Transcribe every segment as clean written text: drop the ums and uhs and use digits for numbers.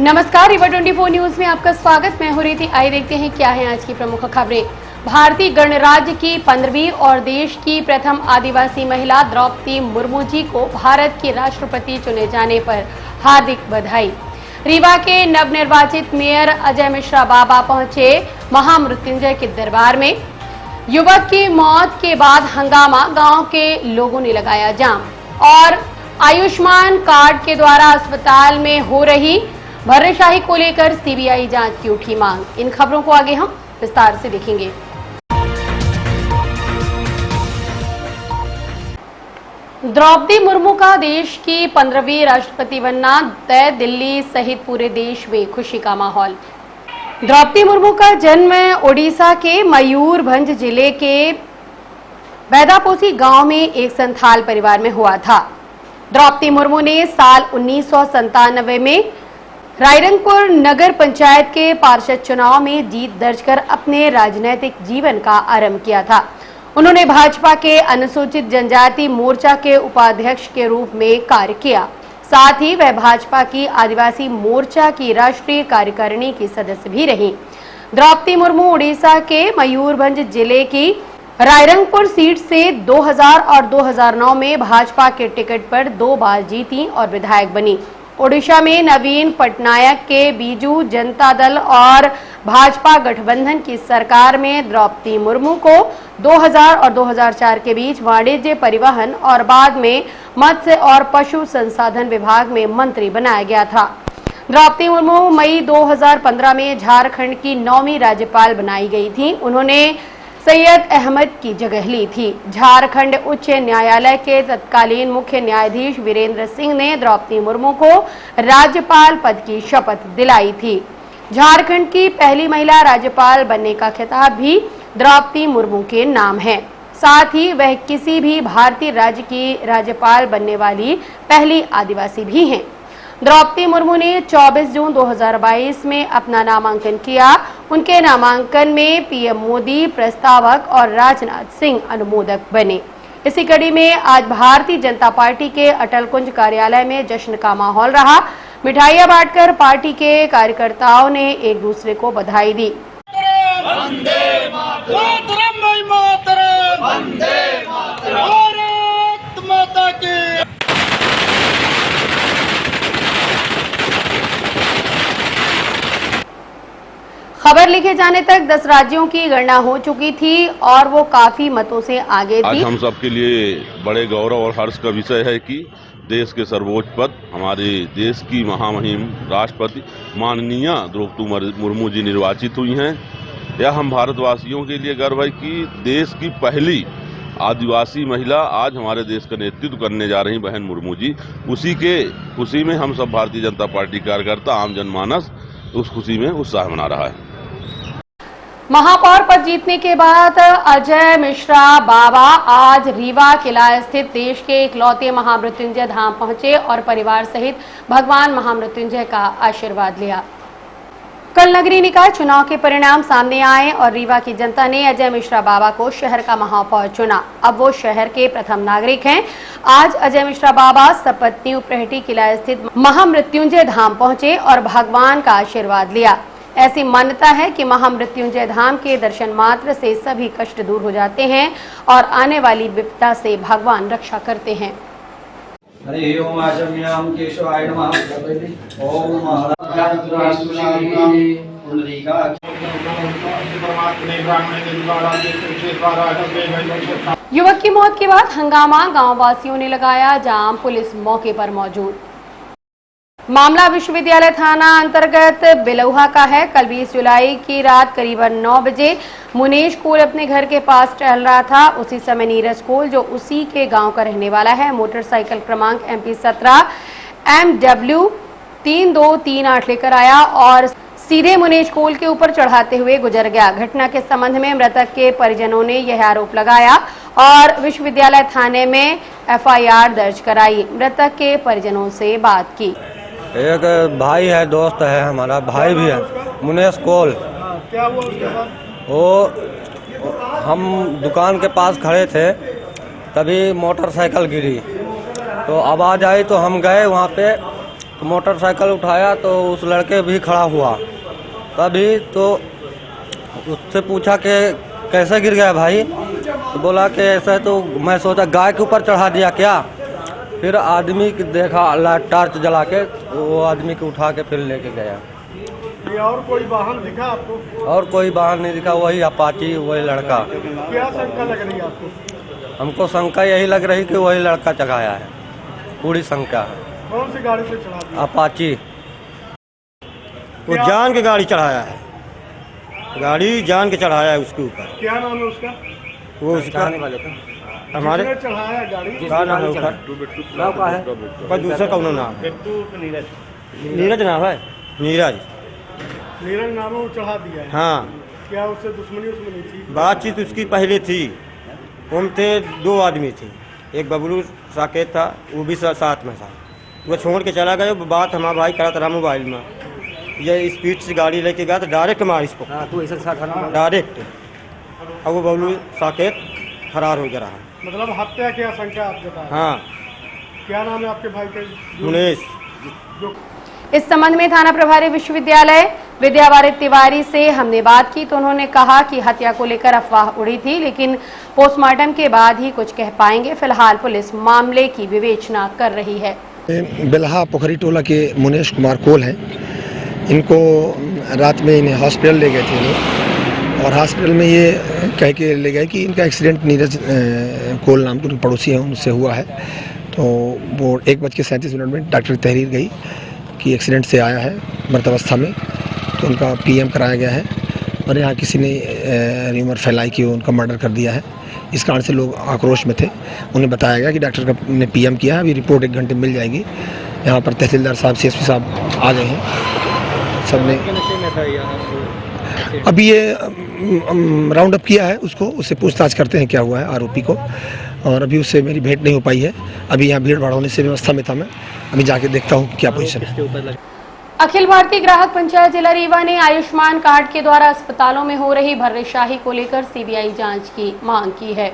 नमस्कार, river 24 news में आपका स्वागत। मैं हूं रीति। आइए देखते हैं क्या है आज की प्रमुख खबरें। भारतीय गणराज्य की 15वीं और देश की प्रथम आदिवासी महिला द्रौपदी मुर्मू जी को भारत की राष्ट्रपति चुने जाने पर हार्दिक बधाई। रीवा के नवनिर्वाचित मेयर अजय मिश्रा बाबा पहुंचे महामृत्युंजय के दरबार में। युवक की मौत के बाद हंगामा, गांव के लोगों ने लगाया जाम। और आयुष्मान कार्ड के द्वारा अस्पताल में हो रही भर्रेशाही को लेकर सीबीआई जांच की उठी मांग। इन खबरों को आगे हम विस्तार से देखेंगे। द्रौपदी मुर्मू का देश की 15वीं राष्ट्रपति बनना तय, दिल्ली सहित पूरे देश में खुशी का माहौल। द्रौपदी मुर्मू का जन्म ओडिशा के मयूरभंज जिले के बैदापोसी गांव में एक संथाल परिवार में हुआ था। द्रौपदी मुर्मू ने साल 1997 में रायरंगपुर नगर पंचायत के पार्षद चुनाव में जीत दर्ज कर अपने राजनीतिक जीवन का आरंभ किया था। उन्होंने भाजपा के अनुसूचित जनजाति मोर्चा के उपाध्यक्ष के रूप में कार्य किया। साथ ही वह भाजपा की आदिवासी मोर्चा की राष्ट्रीय कार्यकारिणी की सदस्य भी रहीं। द्रौपदी मुर्मू उड़ीसा के मयूरभंज जिले की रायरंगपुर सीट से 2000 और 2009 में भाजपा के टिकट पर 2 बार जीती और विधायक बनी। ओडिशा में नवीन पटनायक के बीजू जनता दल और भाजपा गठबंधन की सरकार में द्रौपदी मुर्मू को 2000 और 2004 के बीच वाणिज्य, परिवहन और बाद में मत्स्य और पशु संसाधन विभाग में मंत्री बनाया गया था। द्रौपदी मुर्मू मई 2015 में झारखंड की 9वीं राज्यपाल बनाई गई थी। उन्होंने सैयद अहमद की जगह ली थी। झारखंड उच्च न्यायालय के तत्कालीन मुख्य न्यायाधीश वीरेंद्र सिंह ने द्रौपदी मुर्मू को राज्यपाल पद की शपथ दिलाई थी। झारखंड की पहली महिला राज्यपाल बनने का खिताब भी द्रौपदी मुर्मू के नाम है। साथ ही वह किसी भी भारतीय राज्य की राज्यपाल बनने वाली पहली आदिवासी भी हैं। द्रौपदी मुर्मू ने 24 जून 2022 में अपना नामांकन किया। उनके नामांकन में पीएम मोदी प्रस्तावक और राजनाथ सिंह अनुमोदक बने। इसी कड़ी में आज भारतीय जनता पार्टी के अटल कुंज कार्यालय में जश्न का माहौल रहा। मिठाइयां बांटकर पार्टी के कार्यकर्ताओं ने एक दूसरे को बधाई दी। वंदे मातरम, वंदे मातरम, भारत माता की। खबर लिखे जाने तक 10 राज्यों की गणना हो चुकी थी और वो काफी मतों से आगे थी। आज हम सबके लिए बड़े गौरव और हर्ष का विषय है कि देश के सर्वोच्च पद हमारे देश की महामहिम राष्ट्रपति माननीय द्रौपदी मुर्मू जी निर्वाचित हुई हैं। यह हम भारतवासियों के लिए गर्व है कि देश की पहली आदिवासी महिला आज हमारे देश का नेतृत्व करने जा रही बहन मुर्मू जी। उसी के खुशी में हम सब भारतीय जनता पार्टी कार्यकर्ता, आम जनमानस उस खुशी में उत्साह मना रहा है। महापौर पद जीतने के बाद अजय मिश्रा बाबा आज रीवा किला स्थित देश के इकलौते महामृत्युंजय धाम पहुंचे और परिवार सहित भगवान महामृत्युंजय का आशीर्वाद लिया। कल नगरीय निकाय चुनाव के परिणाम सामने आए और रीवा की जनता ने अजय मिश्रा बाबा को शहर का महापौर चुना। अब वो शहर के प्रथम नागरिक हैं। आज अजय मिश्रा बाबा सपत्नी उपरेहटी किला स्थित महामृत्युंजय धाम पहुंचे और भगवान का आशीर्वाद लिया। ऐसी मान्यता है कि महामृत्युंजय धाम के दर्शन मात्र से सभी कष्ट दूर हो जाते हैं और आने वाली विपदा से भगवान रक्षा करते हैं। हरि ओम आचम्याम केशवाय नमः। ओम युवक की मौत के बाद हंगामा, गांव वासियों ने लगाया जाम, पुलिस मौके पर मौजूद। मामला विश्वविद्यालय थाना अंतर्गत बिलौहा का है। कल 20 जुलाई की रात करीबन 9 बजे मुनेश कोल अपने घर के पास टहल रहा था। उसी समय नीरज कोल, जो उसी के गांव का रहने वाला है, मोटरसाइकिल क्रमांक MP 17 MW 3238 लेकर आया और सीधे मुनेश कोल के ऊपर चढ़ाते हुए गुजर गया। घटना के संबंध में मृतक के परिजनों ने यह आरोप लगाया और विश्वविद्यालय थाने में FIR दर्ज कराई। मृतक के परिजनों से बात की। एक भाई है, दोस्त है, हमारा भाई भी है, मुनेश कोल। क्या वो हम दुकान के पास खड़े थे, तभी मोटरसाइकिल गिरी तो आवाज़ आई तो हम गए वहाँ पे। तो मोटरसाइकिल उठाया तो उस लड़के भी खड़ा हुआ। तभी तो उससे पूछा कि कैसे गिर गया भाई, तो बोला कि ऐसा है। तो मैं सोचा गाय के ऊपर चढ़ा दिया क्या। फिर आदमी देखा टॉर्च जला के, वो आदमी को उठा के फिर लेके गया। ये और कोई वाहन दिखा आपको? और कोई वाहन नहीं दिखा, वही अपाची, वही लड़का। क्या शंका लग रही है आपको? हमको शंका यही लग रही कि वही लड़का चढ़ाया है, पूरी शंका है। कौन सी गाड़ी से चढ़ा दिया? अपाची। वो जान के गाड़ी चढ़ाया है, गाड़ी जान के चढ़ाया है उसके ऊपर। क्या नाम है उसका? वो उसका हमारे जिसने चढ़ाया गाड़ी? क्या नाम है उसका? पर दूसरा कौन नाम है? नीरज नाम है, नीरज। नीरज नाम है, वो चढ़ा दिया है। हाँ, क्या उससे दुश्मनी थी? बातचीत उसकी पहले थी। हम थे 2 आदमी थे, एक बबलू साकेत था, वो भी साथ में था। वो छोड़ के चला गया। बात हमारा भाई करा था मोबाइल में, ये स्पीड से गाड़ी लेके गया तो डायरेक्ट मार इसको, डायरेक्ट। अब वो बबलू साकेत फरार हो गया रहा। मतलब हत्या की आशंका आप जता रहे हैं? हाँ, क्या नाम है आपके भाई का? मुनेश। जो इस संबंध में थाना प्रभारी विश्वविद्यालय विद्यावारित तिवारी से हमने बात की तो उन्होंने कहा कि हत्या को लेकर अफवाह उड़ी थी, लेकिन पोस्टमार्टम के बाद ही कुछ कह पाएंगे। फिलहाल पुलिस मामले की विवेचना कर रही है। बेल्हा पोखरी टोला के मुनेश कुमार कोल हैं। इनको रात में इन्हें हॉस्पिटल ले गए थे लोग, और हॉस्पिटल में ये कह के ले गए कि इनका एक्सीडेंट नीरज कोल नाम के पड़ोसी हैं उनसे हुआ है। तो वो 1:37 में डॉक्टर की तहरीर गई कि एक्सीडेंट से आया है मृत अवस्था में, तो उनका पीएम कराया गया है। और यहाँ किसी ने र्यूमर फैलाई कि उनका मर्डर कर दिया है। इस कारण से लोग आक्रोश में थे। उन्हें बताया गया कि डॉक्टर ने पीएम किया है, अभी रिपोर्ट 1 घंटे में मिल जाएगी। यहाँ पर तहसीलदार साहब, सीएसपी साहब आ गए हैं। सब ने अभी ये राउंड अप किया है उसको, उससे पूछताछ करते हैं क्या हुआ है आरोपी को। और अभी उससे मेरी भेंट नहीं हो पाई है। अभी यहाँ भीड़ भाड़ होने से व्यवस्था में था मैं, अभी जाके देखता हूँ क्या पोजीशन है। अखिल भारतीय ग्राहक पंचायत जिला रीवा ने आयुष्मान कार्ड के द्वारा अस्पतालों में हो रही भर्रेशाही को लेकर सीबीआई जांच की मांग की है।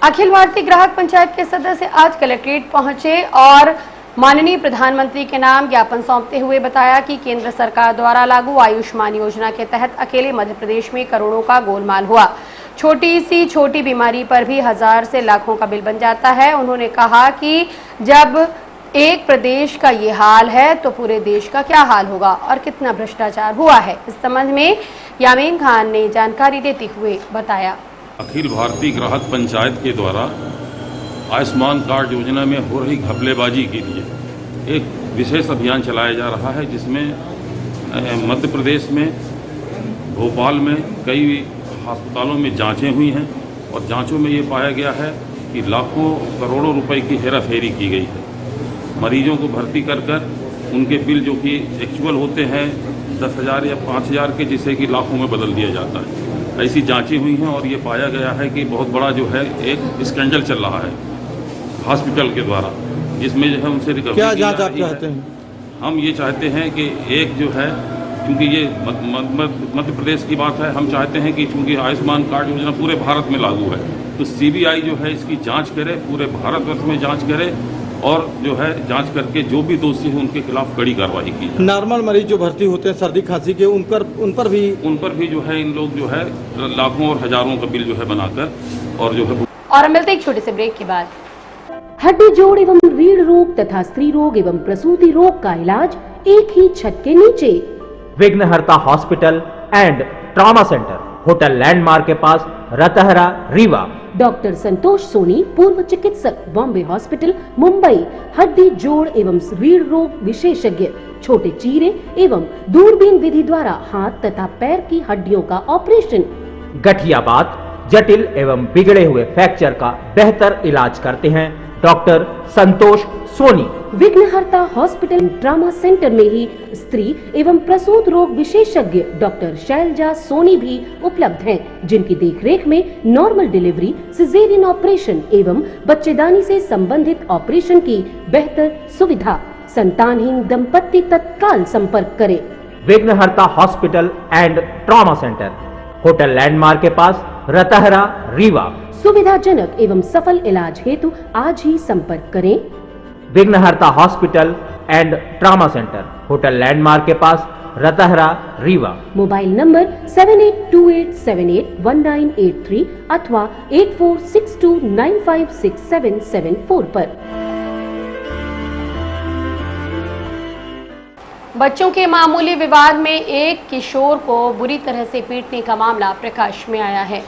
अखिल भारतीय ग्राहक पंचायत के सदस्य आज कलेक्ट्रेट पहुंचे और माननीय प्रधानमंत्री के नाम ज्ञापन सौंपते हुए बताया कि केंद्र सरकार द्वारा लागू आयुष्मान योजना के तहत अकेले मध्य प्रदेश में करोड़ों का गोलमाल हुआ। छोटी बीमारी पर भी 1000 से लाखों का बिल बन जाता है। उन्होंने कहा कि जब एक प्रदेश का ये हाल है तो पूरे देश का क्या हाल होगा और कितना भ्रष्टाचार हुआ है। इस संबंध में यामीन खान ने जानकारी देते हुए बताया। अखिल भारतीय ग्राहक पंचायत के द्वारा आयुष्मान कार्ड योजना में हो रही घपलेबाजी के लिए एक विशेष अभियान चलाया जा रहा है, जिसमें मध्य प्रदेश में भोपाल में कई अस्पतालों में जांचें हुई हैं और जांचों में ये पाया गया है कि लाखों करोड़ों रुपए की हेराफेरी की गई है। मरीजों को भर्ती कर उनके बिल जो कि एक्चुअल होते हैं 10,000 या 5,000 के, जिसे कि लाखों में बदल दिया जाता है। ऐसी जांचें हुई हैं और ये पाया गया है कि बहुत बड़ा जो है एक स्कैंडल चल रहा है हॉस्पिटल के द्वारा, जिसमें जो है उनसे रिकवरी क्या जांच आप चाहते हैं? हम ये चाहते हैं कि एक जो है, क्योंकि ये मध्य प्रदेश की बात है, हम चाहते हैं कि चूँकि आयुष्मान कार्ड योजना पूरे भारत में लागू है, तो सीबीआई जो है इसकी जांच करे, पूरे भारतवर्ष में जांच करे और जो है जांच करके जो भी दोषी है उनके खिलाफ कड़ी कार्रवाई की जाए। नॉर्मल मरीज जो भर्ती होते हैं सर्दी खांसी के, उन पर भी जो है इन लोग जो है लाखों और हजारों का बिल जो है बनाकर और जो है। और हम मिलते एक छोटे से ब्रेक के बाद। हड्डी जोड़ एवं रीढ़ रोग तथा स्त्री रोग एवं प्रसूति रोग का इलाज एक ही छत के नीचे। विघ्नहर्ता hospital and trauma centre, hotel landmark के पास, रतहरा, रीवा। डॉक्टर संतोष सोनी, पूर्व चिकित्सक, बॉम्बे हॉस्पिटल, मुंबई। हड्डी जोड़ एवं रीढ़ रोग विशेषज्ञ, छोटे चीरे एवं दूरबीन विधि द्वारा हाथ तथा पैर की हड्डियों का ऑपरेशन। गठियाबात, जटिल एवं बिगड़े हुए फ्रैक्चर का बेहतर इलाज करते हैं डॉक्टर संतोष सोनी। विघ्नहर्ता हॉस्पिटल ट्रॉमा सेंटर में ही स्त्री एवं प्रसूत रोग विशेषज्ञ डॉक्टर शैलजा सोनी भी उपलब्ध हैं, जिनकी देखरेख में नॉर्मल डिलीवरी, सिजेरियन ऑपरेशन एवं बच्चेदानी से संबंधित ऑपरेशन की बेहतर सुविधा। संतानहीन दंपत्ति तत्काल संपर्क करें। विघ्नहर्ता hospital and trauma centre, hotel landmark के पास, रतहरा, रीवा। सुविधाजनक एवं सफल इलाज हेतु आज ही संपर्क करें। विघ्नहर्ता hospital and trauma centre, hotel landmark के पास, रतहरा, रीवा। मोबाइल नंबर 7828781983 अथवा 8462956774 पर। बच्चों के मामूली विवाद में एक किशोर को बुरी तरह से पीटने का मामला प्रकाश में आया है।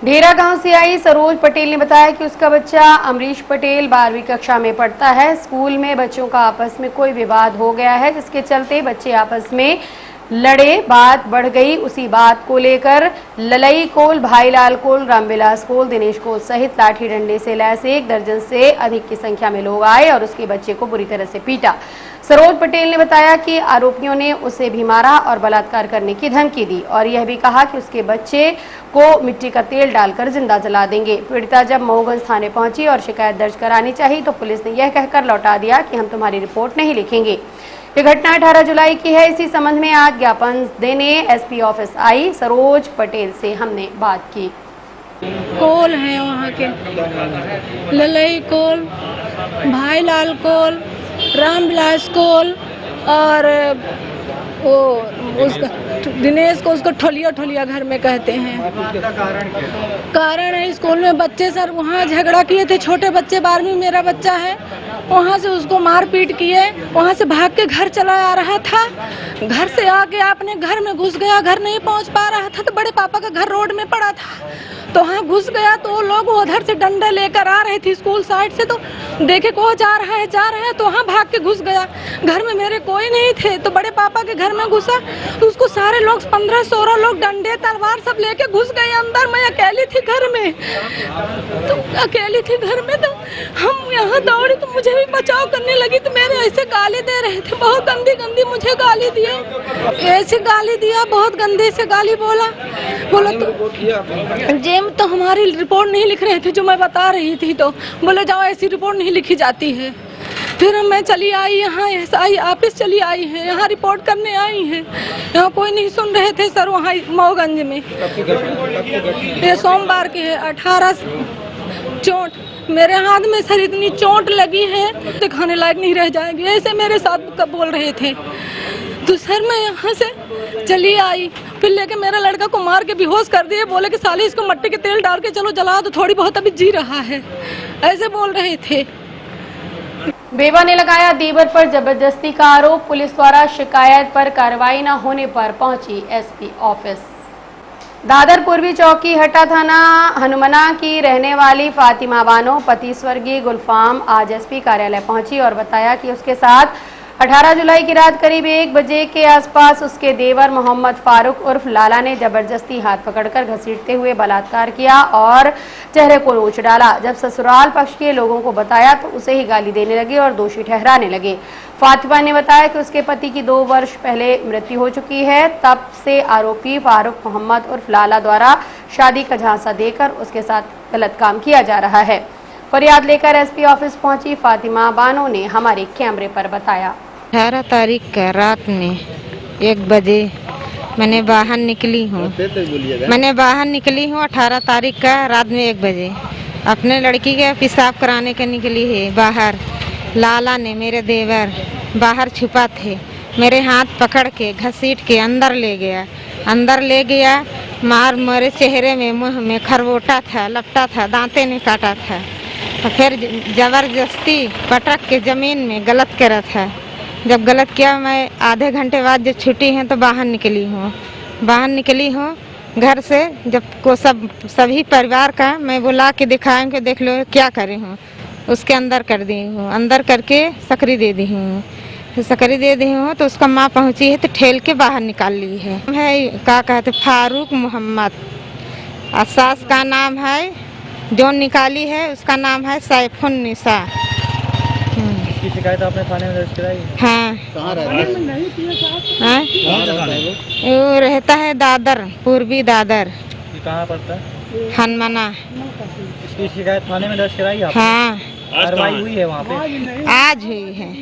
ढेरा गांव से आई सरोज पटेल ने बताया कि उसका बच्चा अमरीश पटेल 12वीं कक्षा में पढ़ता है। स्कूल में बच्चों का आपस में कोई विवाद हो गया है, जिसके चलते बच्चे आपस में लड़े, बात बढ़ गई। उसी बात को लेकर ललई कोल, भाईलाल कोल, रामविलास कोल, दिनेश कोल सहित लाठी डंडे से लैस 1 दर्जन से अधिक की संख्या में लोग आए और उसके बच्चे को बुरी तरह से पीटा। सरोज पटेल ने बताया कि आरोपियों ने उसे भी मारा और बलात्कार करने की धमकी दी और यह भी कहा कि उसके बच्चे को मिट्टी का तेल डालकर जिंदा जला देंगे। पीड़िता जब मऊगंज थाने पहुंची और शिकायत दर्ज करानी चाहिए तो पुलिस ने यह कहकर लौटा दिया कि हम तुम्हारी रिपोर्ट नहीं लिखेंगे। ये घटना 18 जुलाई की है। इसी संबंध में आज ज्ञापन देने एसपी ऑफिस आई सरोज पटेल से हमने बात की। कोल हैं वहाँ के, ललई कोल, भाईलाल कोल, रामविलास कोल और वो उसका दिनेश को उसको ठोलिया ठोलिया घर में कहते हैं। कारण है स्कूल में बच्चे सर वहाँ झगड़ा किए थे, छोटे बच्चे 12वीं मेरा बच्चा है, वहाँ से उसको मार पीट किए, वहाँ से भाग के घर चला आ रहा था। घर से आके अपने घर में घुस गया, घर नहीं पहुँच पा रहा था तो बड़े पापा का घर रोड में पड़ा था तो वहाँ घुस गया तो वो लोग उधर से डंडे लेकर आ रहे थे स्कूल साइड से, तो देखे को जा रहा है तो वहाँ भाग के घुस गया। घर में मेरे कोई नहीं थे तो बड़े पापा के घर में घुसा तो उसको सारे लोग 15-16 लोग डंडे तलवार सब लेके घुस गए अंदर। मैं अकेली थी घर में, तो अकेली थी घर में तो हम यहाँ दौड़ी तो मुझे भी बचाव करने लगी तो मेरे ऐसे गाली दे रहे थे, बहुत गंदी गंदी मुझे गाली दिया, ऐसे गाली दिया, बहुत गंदे से गाली बोला तो जेम तो हमारी रिपोर्ट नहीं लिख रहे थे जो मैं बता रही थी, तो बोले जाओ ऐसी रिपोर्ट नहीं लिखी जाती है। फिर मैं चली आई यहाँ एसआई ऑफिस चली आई है, यहाँ रिपोर्ट करने आई है, यहाँ कोई नहीं सुन रहे थे सर। वहाँ मऊगंज में ये सोमवार की है। 18 चोट मेरे हाथ में सर इतनी चोट लगी है दिखाने लायक नहीं रह जाएगी, ऐसे मेरे साथ बोल रहे थे। तो सर मैं यहाँ से चली आई, फिर लेके मेरा लड़का को मार के बेहोश कर दिए, बोले कि साले इसको मट्टी के तेल डाल के चलो जला दो, थोड़ी बहुत अभी जी रहा है, ऐसे बोल रहे थे। बेवा ने लगाया देवर पर जबरदस्ती का आरोप। पुलिस द्वारा शिकायत पर कार्रवाई न होने पर पहुंची एसपी ऑफिस। दादर पूर्वी चौकी हट्टा थाना हनुमना की रहने वाली फातिमा बानो पति स्वर्गीय गुलफाम आज एसपी कार्यालय पहुंची और बताया कि उसके साथ 18 जुलाई की रात करीब 1 बजे के आसपास उसके देवर मोहम्मद फारूक उर्फ लाला ने जबरदस्ती हाथ पकड़कर घसीटते हुए बलात्कार किया और चेहरे को नोच डाला। जब ससुराल पक्ष के लोगों को बताया तो उसे ही गाली देने लगे और दोषी ठहराने लगे। फातिमा ने बताया कि उसके पति की 2 वर्ष पहले मृत्यु हो चुकी है, तब से आरोपी फारूक मोहम्मद उर्फ लाला द्वारा शादी का झांसा देकर उसके साथ गलत काम किया जा रहा है। फरियाद लेकर एसपी ऑफिस पहुंची फातिमा बानो ने हमारे कैमरे पर बताया। 18 तारीख का रात में 1 बजे मैंने बाहर निकली हूँ 18 तारीख का रात में 1 बजे अपने लड़की के पेशाब कराने के निकली है बाहर। लाला ने मेरे देवर बाहर छुपा थे, मेरे हाथ पकड़ के घसीट के अंदर ले गया मार मेरे चेहरे में मुंह में खरबोटा था, लपटा था, दांते ने काटा था, तो फिर जबरदस्ती पटक के जमीन में गलत करा था। जब गलत किया मैं आधे घंटे बाद जब छुट्टी है तो बाहर निकली हूँ घर से। जब को सभी परिवार का मैं बुला के दिखाएं कि देख लो क्या करे हूँ, उसके अंदर कर दी हूँ, अंदर करके सकरी दे दी हूँ तो उसका माँ पहुँची है तो ठेल के बाहर निकाल ली है। क्या कहते फारूक मोहम्मद, सास का नाम है जो निकाली है उसका नाम है सैफुन्निसा। इसकी शिकायत आपने थाने में दर्ज कराई? हाँ। कहाँ रहता है? वो रहता है दादर, पूर्वी दादर। कहाँ पड़ता है? हनुमना। इसकी शिकायत थाने में दर्ज कराई आपने? हाँ। कार्रवाई हुई है वहाँ पे? आज हुई है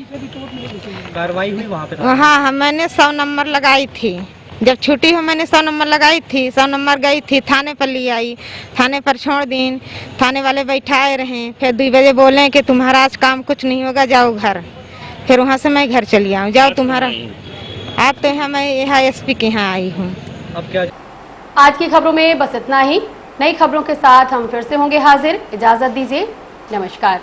कार्रवाई हुई वहाँ पे? हाँ, मैंने 100 नंबर लगाई थी। जब छुट्टी हो मैंने 100 नंबर लगाई थी, 100 नंबर गई थी, थाने पर ले आई, थाने पर छोड़ दी, थाने वाले बैठाए रहे। फिर 2 बजे बोले कि तुम्हारा आज काम कुछ नहीं होगा, जाओ घर। फिर वहाँ से मैं घर चली आऊँ। जाओ तुम्हारा आज तो यहाँ मैं यहाँ एसपी के यहाँ आई हूँ। अब क्या आज की खबरों में बस इतना ही। नई खबरों के साथ हम फिर से होंगे हाजिर। इजाजत दीजिए, नमस्कार।